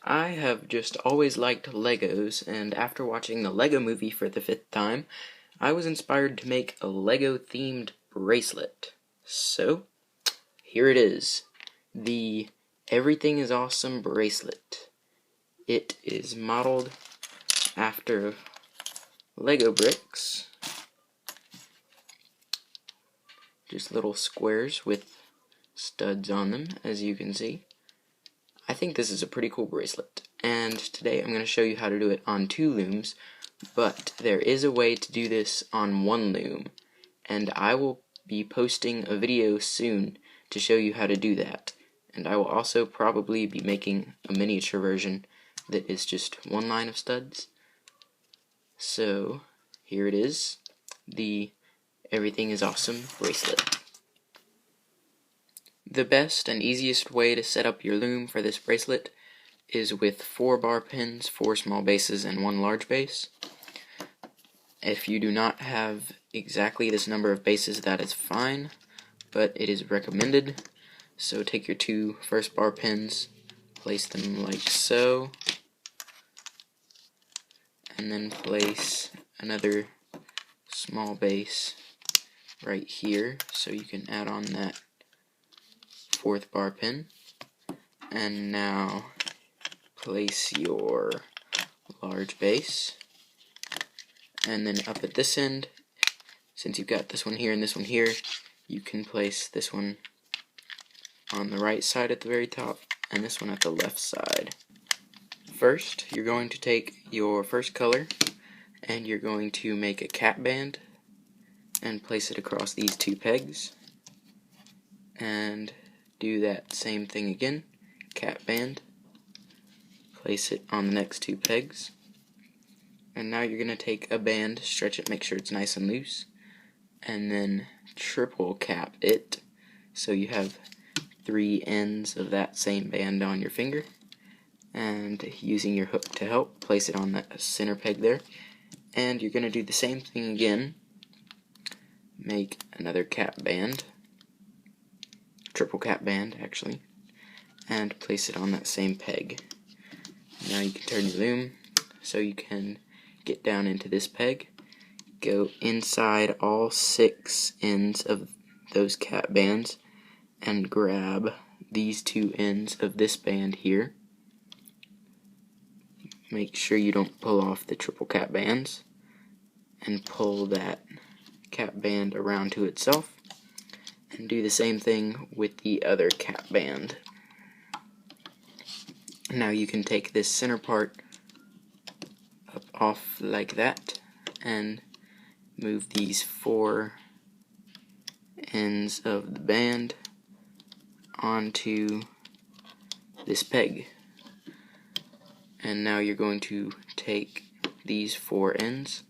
I have just always liked Legos, and after watching the Lego movie for the 5th time, I was inspired to make a Lego-themed bracelet. So, here it is, the Everything is Awesome bracelet. It is modeled after Lego bricks, just little squares with studs on them, as you can see. I think this is a pretty cool bracelet, and today I'm going to show you how to do it on 2 looms, but there is a way to do this on 1 loom, and I will be posting a video soon to show you how to do that, and I will also probably be making a miniature version that is just 1 line of studs. So here it is, the Everything is Awesome bracelet. The best and easiest way to set up your loom for this bracelet is with 4 bar pins, 4 small bases, and 1 large base. If you do not have exactly this number of bases, that is fine, but it is recommended. So take your 2 first bar pins, place them like so, and then place another small base right here so you can add on that 4th bar pin, and now place your large base, and then up at this end, since you've got this one here and this one here, you can place this one on the right side at the very top and this one at the left side. First, you're going to take your first color and you're going to make a cap band and place it across these 2 pegs, and do that same thing again, cap band, place it on the next 2 pegs, and now you're going to take a band, stretch it, make sure it's nice and loose, and then triple cap it so you have 3 ends of that same band on your finger, and using your hook to help, place it on that center peg there, and you're going to do the same thing again, make another cap band, triple cap band actually, and place it on that same peg. Now you can turn your loom so you can get down into this peg, go inside all 6 ends of those cap bands, and grab these 2 ends of this band here. Make sure you don't pull off the triple cap bands, and pull that cap band around to itself, and do the same thing with the other cap band. Now you can take this center part up off like that and move these 4 ends of the band onto this peg. And now you're going to take these 4 ends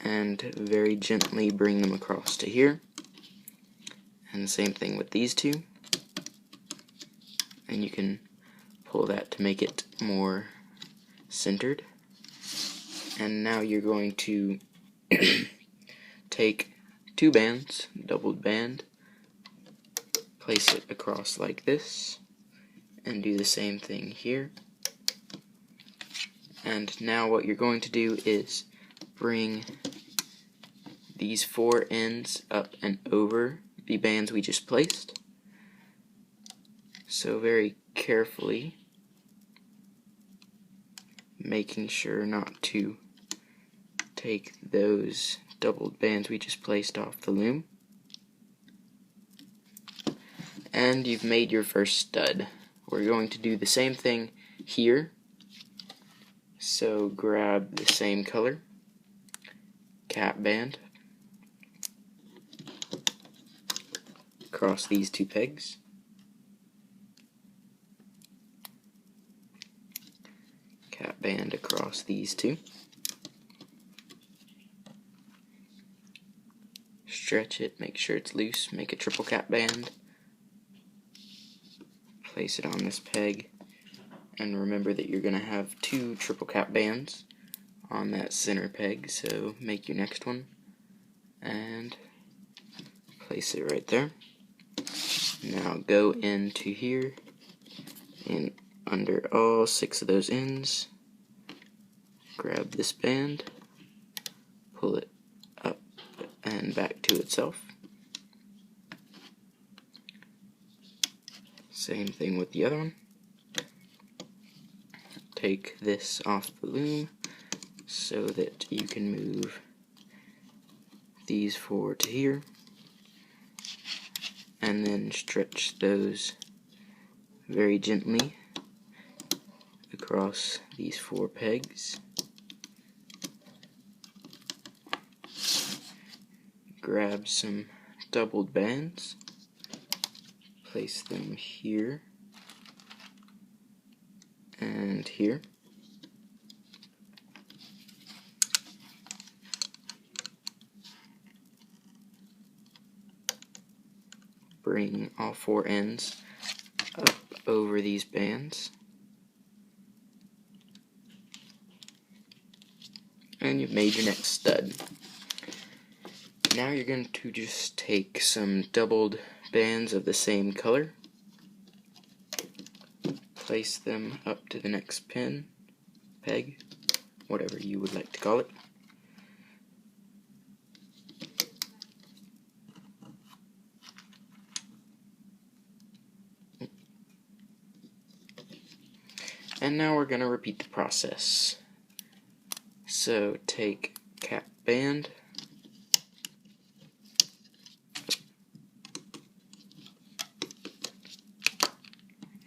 and very gently bring them across to here. And the same thing with these 2. And you can pull that to make it more centered. And now you're going to take 2 bands, doubled band, place it across like this, and do the same thing here. And now what you're going to do is bring these 4 ends up and over the bands we just placed. So very carefully, making sure not to take those doubled bands we just placed off the loom. And you've made your first stud. We're going to do the same thing here. So grab the same color, cap band, across these 2 pegs, cap band across these 2, stretch it, make sure it's loose, make a triple cap band, place it on this peg, and remember that you're going to have 2 triple cap bands on that center peg, so make your next one and place it right there. Now go into here and under all 6 of those ends, grab this band, pull it up and back to itself. Same thing with the other one. Take this off the loom so that you can move these 4 to here, and then stretch those very gently across these 4 pegs. Grab some doubled bands, place them here and here. Bring all 4 ends up over these bands, and you've made your next stud. Now you're going to just take some doubled bands of the same color, place them up to the next peg, whatever you would like to call it. And now we're going to repeat the process. So take cap band,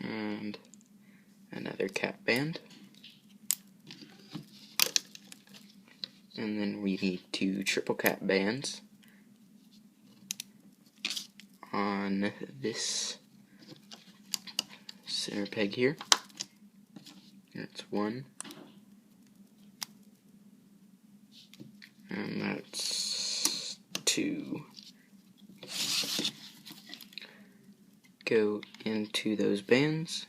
and another cap band, and then we need 2 triple cap bands on this center peg here. That's 1, and that's 2. Go into those bands,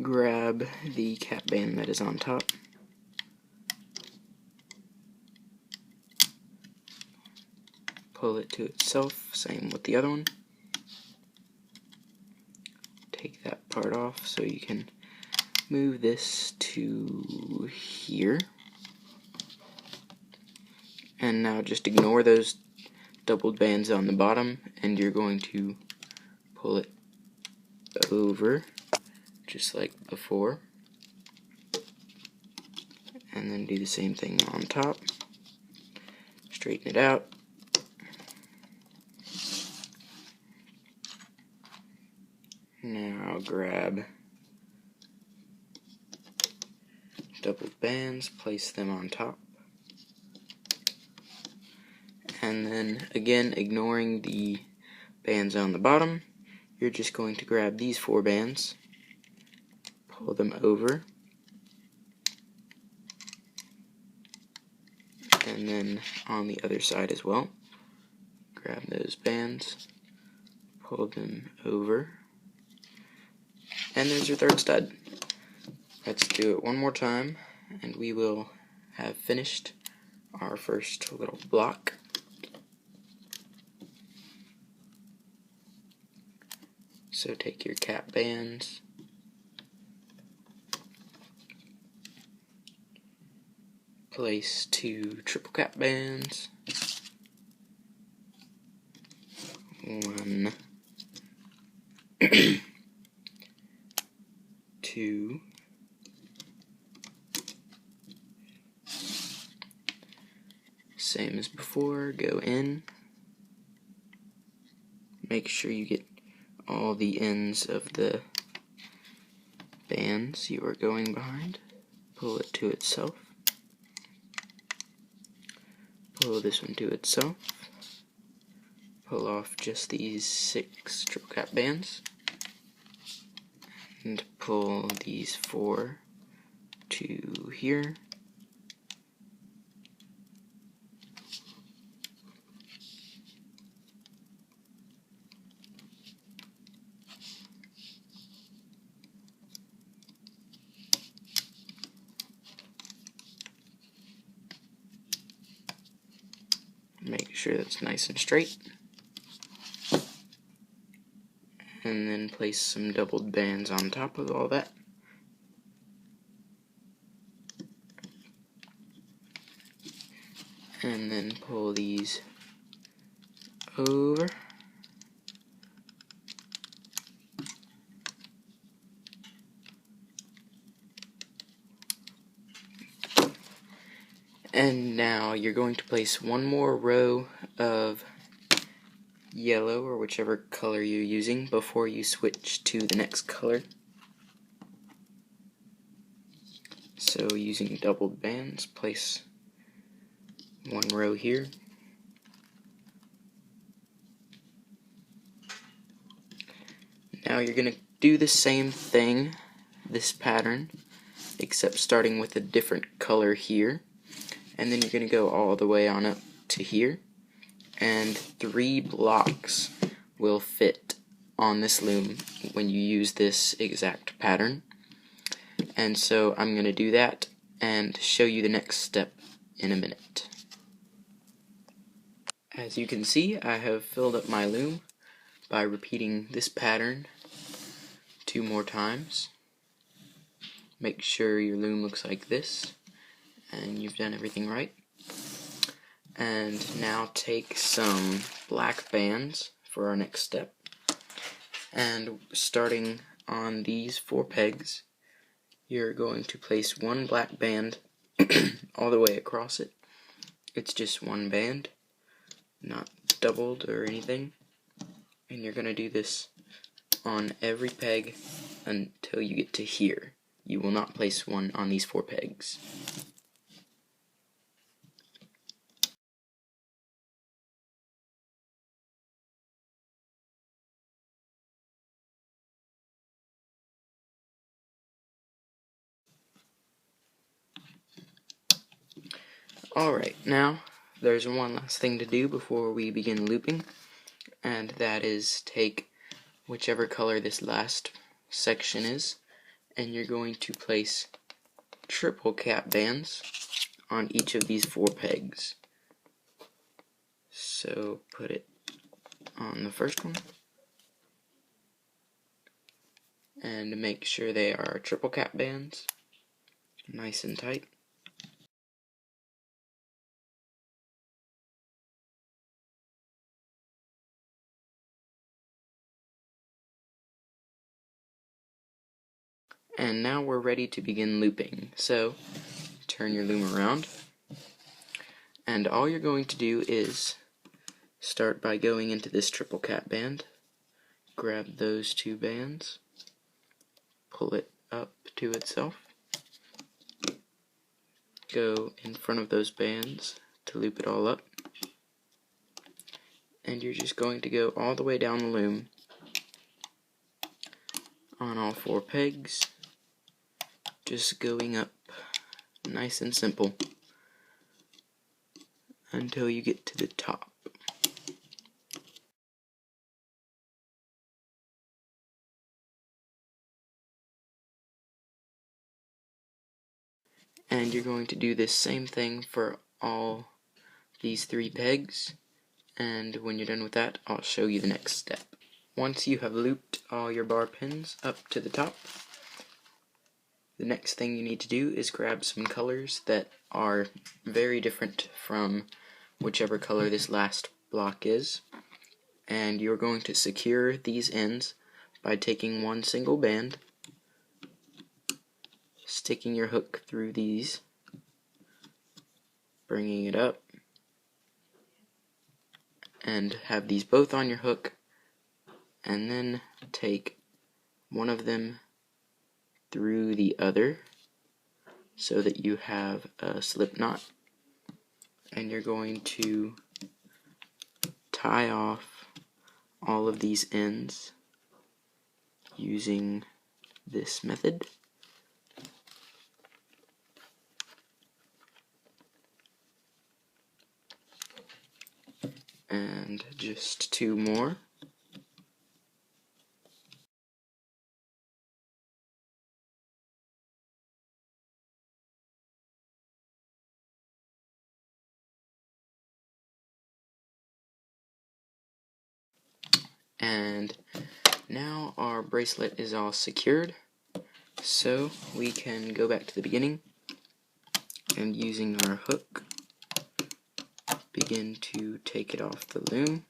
grab the cap band that is on top, pull it to itself, same with the other one. Take that part off so you can move this to here. And now just ignore those doubled bands on the bottom, and you're going to pull it over just like before, and then do the same thing on top. Straighten it out. Now grab doubled bands, place them on top, and then again ignoring the bands on the bottom, you're just going to grab these 4 bands, pull them over, and then on the other side as well, grab those bands, pull them over, and there's your 3rd stud. Let's do it one more time, and we will have finished our first little block. So take your cap bands, place 2 triple cap bands, 1, 2, same as before, go in, make sure you get all the ends of the bands you are going behind, pull it to itself, pull this one to itself, pull off just these 6 triple cap bands, and pull these 4 to here, make sure that's nice and straight, and and then place some doubled bands on top of all that. And then pull these over. And now you're going to place one more row of yellow, or whichever color you're using, before you switch to the next color. So using doubled bands, place one row here. Now you're going to do the same thing, this pattern, except starting with a different color here. And then you're going to go all the way on up to here. And 3 blocks will fit on this loom when you use this exact pattern. And so I'm going to do that and show you the next step in a minute. As you can see, I have filled up my loom by repeating this pattern 2 more times. Make sure your loom looks like this and you've done everything right. And now take some black bands for our next step, and starting on these 4 pegs, you're going to place 1 black band all the way across it. It's just 1 band, not doubled or anything, and you're going to do this on every peg until you get to here. You will not place one on these 4 pegs. Alright, now there's one last thing to do before we begin looping, and that is take whichever color this last section is, and you're going to place triple cap bands on each of these 4 pegs. So put it on the first one, and make sure they are triple cap bands, nice and tight. And now we're ready to begin looping. So turn your loom around, and all you're going to do is start by going into this triple cap band, grab those 2 bands, pull it up to itself, go in front of those bands to loop it all up, and you're just going to go all the way down the loom on all 4 pegs, just going up nice and simple until you get to the top. And you're going to do this same thing for all these 3 pegs, and when you're done with that, I'll show you the next step. Once you have looped all your bar pins up to the top, the next thing you need to do is grab some colors that are very different from whichever color this last block is, and you're going to secure these ends by taking 1 single band, sticking your hook through these, bringing it up, and have these both on your hook, and then take one of them through the other so that you have a slip knot, and you're going to tie off all of these ends using this method. And just 2 more. And Now our bracelet is all secured, so we can go back to the beginning and using our hook begin to take it off the loom.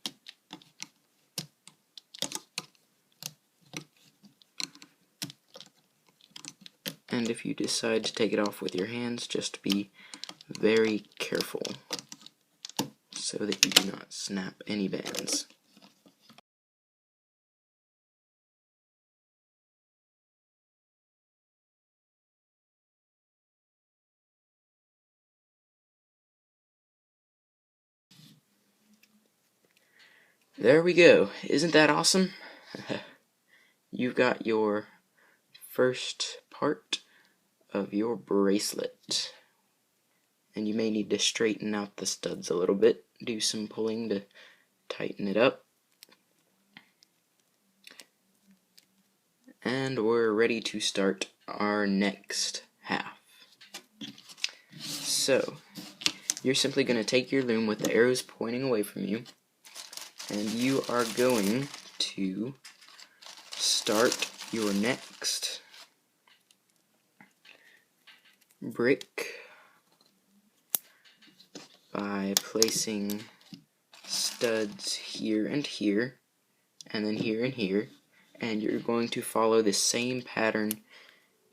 And if you decide to take it off with your hands, just be very careful so that you do not snap any bands. There we go. Isn't that awesome? You've got your first part of your bracelet. And you may need to straighten out the studs a little bit, do some pulling to tighten it up. And we're ready to start our next half. So, you're simply going to take your loom with the arrows pointing away from you, and you are going to start your next brick by placing studs here and here, and then here and here, and you're going to follow the same pattern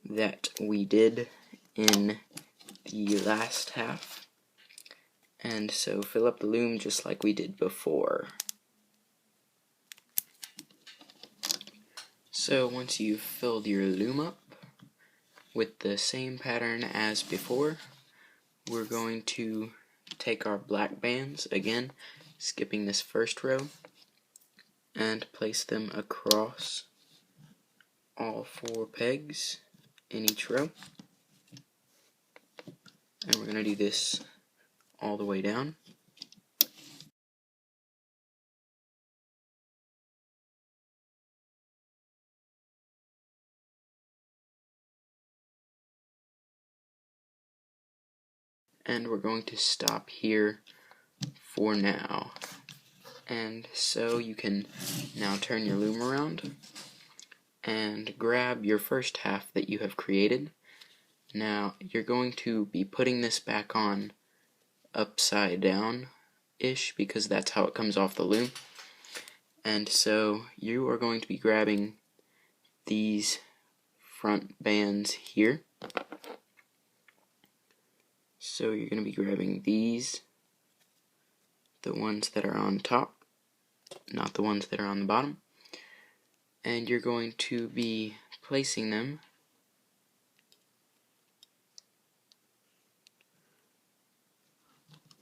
that we did in the last half. And so fill up the loom just like we did before. So once you've filled your loom up with the same pattern as before, we're going to take our black bands, again skipping this first row, and place them across all 4 pegs in each row. And we're going to do this all the way down. And we're going to stop here for now. And so you can now turn your loom around and grab your first half that you have created. Now you're going to be putting this back on upside down-ish because that's how it comes off the loom. And so you are going to be grabbing these front bands here. So you're going to be grabbing these, the ones that are on top, not the ones that are on the bottom, and you're going to be placing them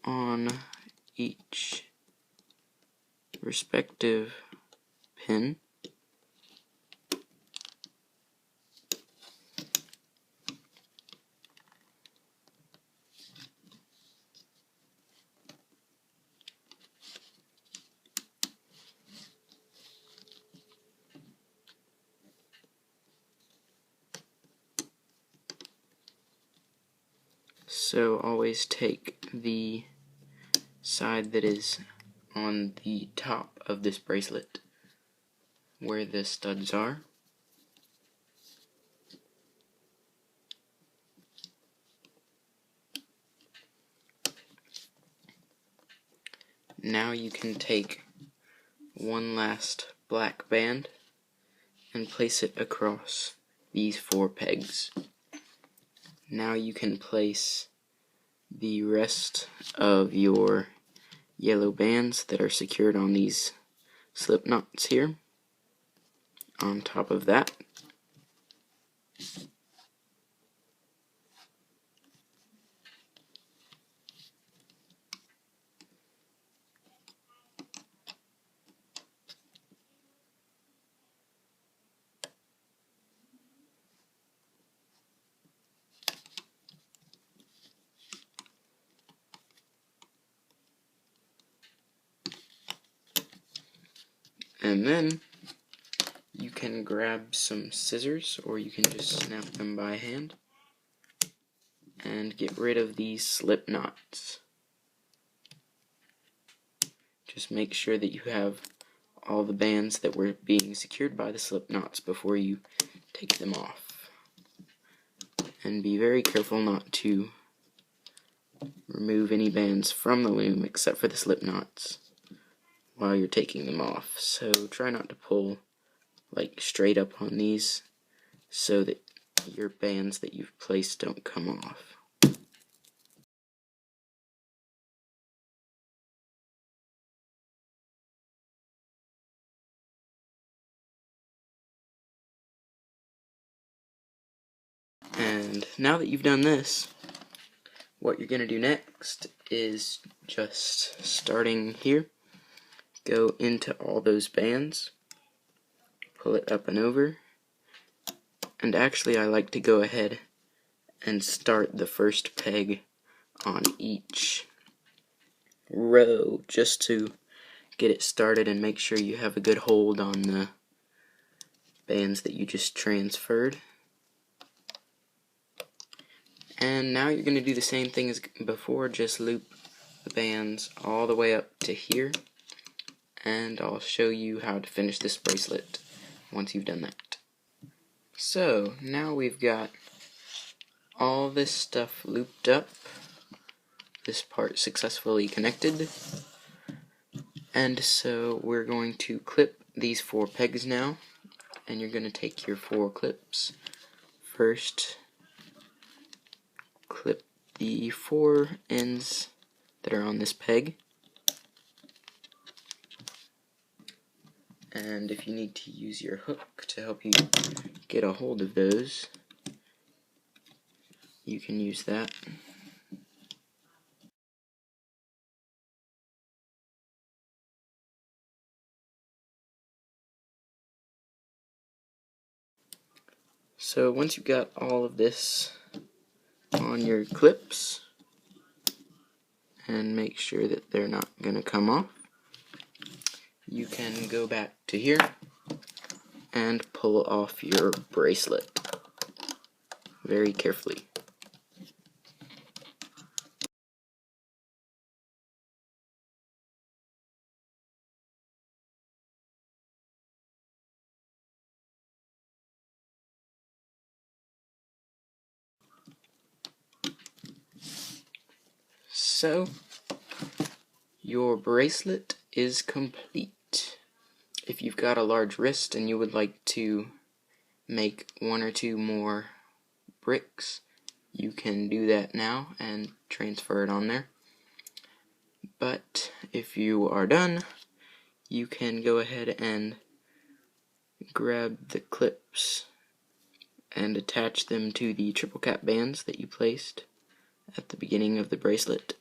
on each respective pin. So always take the side that is on the top of this bracelet where the studs are. Now you can take one last black band and place it across these 4 pegs. Now you can place the rest of your yellow bands that are secured on these slip knots here on top of that. And then you can grab some scissors, or you can just snap them by hand and get rid of these slip knots. Just make sure that you have all the bands that were being secured by the slip knots before you take them off. And be very careful not to remove any bands from the loom except for the slip knots while you're taking them off. So try not to pull like straight up on these so that your bands that you've placed don't come off. And now that you've done this, what you're going to do next is just starting here, go into all those bands, pull it up and over, and actually I like to go ahead and start the first peg on each row just to get it started and make sure you have a good hold on the bands that you just transferred. And now you're going to do the same thing as before, just loop the bands all the way up to here, and I'll show you how to finish this bracelet once you've done that. So now we've got all this stuff looped up, this part successfully connected, and so we're going to clip these 4 pegs now, and you're going to take your 4 clips. First, clip the 4 ends that are on this peg, and if you need to use your hook to help you get a hold of those, you can use that. So once you've got all of this on your clips, and make sure that they're not going to come off, you can go back to here and pull off your bracelet very carefully. So, your bracelet is complete. If you've got a large wrist and you would like to make 1 or 2 more bricks, you can do that now and transfer it on there. But if you are done, you can go ahead and grab the clips and attach them to the triple cap bands that you placed at the beginning of the bracelet.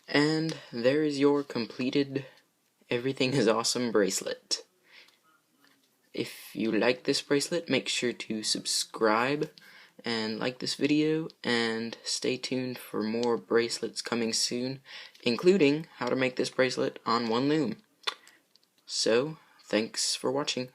And there is your completed Everything is Awesome bracelet. If you like this bracelet, make sure to subscribe and like this video, and stay tuned for more bracelets coming soon, including how to make this bracelet on one loom. So, thanks for watching.